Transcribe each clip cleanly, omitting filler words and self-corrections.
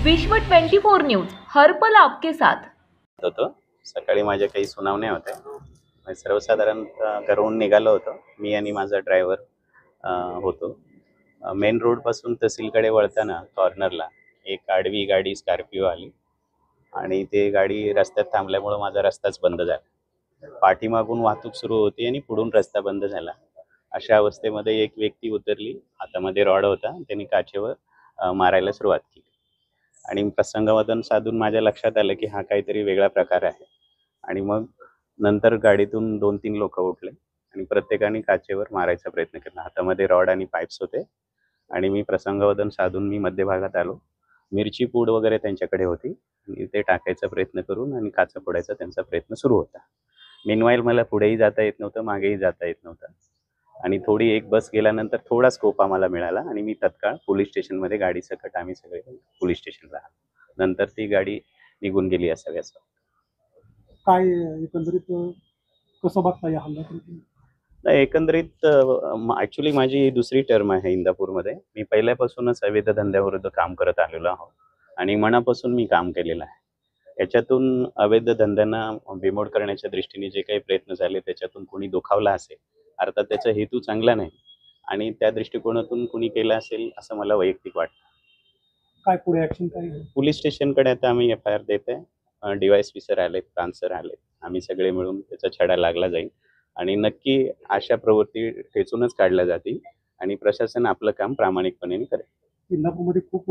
विश्व 24 न्यूज हर पल आपके साथ होतो। सकाळी माझ्या काही सुनावण्या होत्या। सर्वसाधारण घरून निघालो होतो मी आणि माझा ड्रायव्हर होतो। मेन रोड पासून तहसीलकडे वळताना कॉर्नरला एक आडवी गाडी स्कॉर्पिओ आली आणि ते गाडी रस्त्यात थांबल्यामुळे माझा रस्ताच बंद झाला। पाठीमागून वाहतूक सुरू होती आणि पुढून रस्ता बंद झाला। अशा अवस्थेमध्ये एक व्यक्ती उतरली, हातामध्ये रॉड होता, त्यांनी काचेवर मारायला सुरुवात केली आणि प्रसंगवदन साधून माझ्या लक्षात आलं की हा काहीतरी वेगळा प्रकार आहे। आणि मग नंतर गाडीतून 2-3 लोक उठले आणि प्रत्येकाने काचेवर मारायचा प्रयत्न केला। हातामध्ये रॉड आणि पाईप्स होते आणि मी प्रसंगवदन साधून मी मध्यभागात आलो। मिरची पूड वगैरे त्यांच्याकडे होती आणि ते टाकायचा प्रयत्न करून आणि काचा फोडायचा त्यांचा प्रयत्न सुरू होता। मीनवाईल मला पुढेही जाता येत नव्हतं, मागेही जाता येत नव्हतं आणि थोडी एक बस गेल्यानंतर थोडा स्कोप आम्हाला मिळाला आणि मी तत्काळ पोलीस स्टेशनमध्ये गाडी सकट आम्ही सगळे पोलीस स्टेशनला आलो। नंतर ती गाडी निघून गेली असावी असं काय एकंदरीत कसं बघता या हल्ल्यात? एकंदरीत ॲक्च्युली माझी दुसरी टर्म आहे इंदापूरमध्ये। मी पहिल्यापासूनच अवैध धंद्याविरुद्ध काम करत आलेलो आहो आणि मनापासून मी काम केलेलं आहे। याच्यातून अवैध धंद्यांना बिमोड करण्याच्या दृष्टीने जे काही प्रयत्न झाले त्याच्यातून कोणी दुखावला असेल, अर्थात त्याचा हेतू चांगला नाही आणि त्या दृष्टिकोनातून कोणी केलं असेल असं मला वैयक्तिक वाटतं। काय पुढे ॲक्शन काय? पोलीस स्टेशनकडे आता आम्ही FIR देत आहे। DYSP सर आलेत, प्रांत सर आलेत, आम्ही सगळे मिळून त्याचा छडा लागला जाईल आणि नक्की अशा प्रवृत्ती ठेचूनच काढल्या जातील आणि प्रशासन आपलं काम प्रामाणिकपणे करेल। इंदापूरमध्ये खूप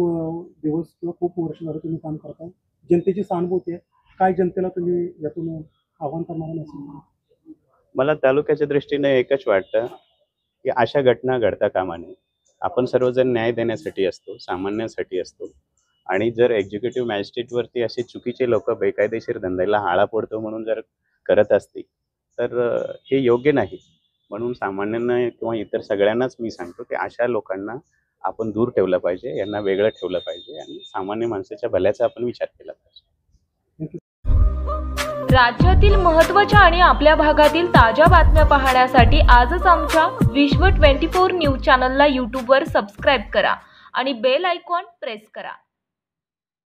दिवस किंवा खूप वर्ष झालं तुम्ही काम करताय, जनतेची सहानुभूती आहे, काय जनतेला तुम्ही यातून आव्हान करणार नाही? मला तालुक्याच्या दृष्टीने एकच वाटतं की अशा घटना घडता कामा नये। आपण सर्वजण न्याय देण्यासाठी असतो, सामान्यांसाठी असतो आणि जर एक्झिक्युटिव्ह मॅजिस्ट्रेटवरती असे चुकीचे लोक बेकायदेशीर धंद्याला आळा पडतो म्हणून जर करत असतील तर हे योग्य नाही। म्हणून सामान्यांना किंवा इतर सगळ्यांनाच मी सांगतो की अशा लोकांना आपण दूर ठेवलं पाहिजे, यांना वेगळं ठेवलं पाहिजे आणि सामान्य माणसाच्या भल्याचा आपण विचार केला पाहिजे। राज्यातील महत्त्वाच्या आणि आपल्या भागातील ताज्या बातम्या पाहण्यासाठी आजच आमच्या विश्व 24 न्यूज चॅनलला YouTube वर सबस्क्राईब करा आणि बेल आयकॉन प्रेस करा।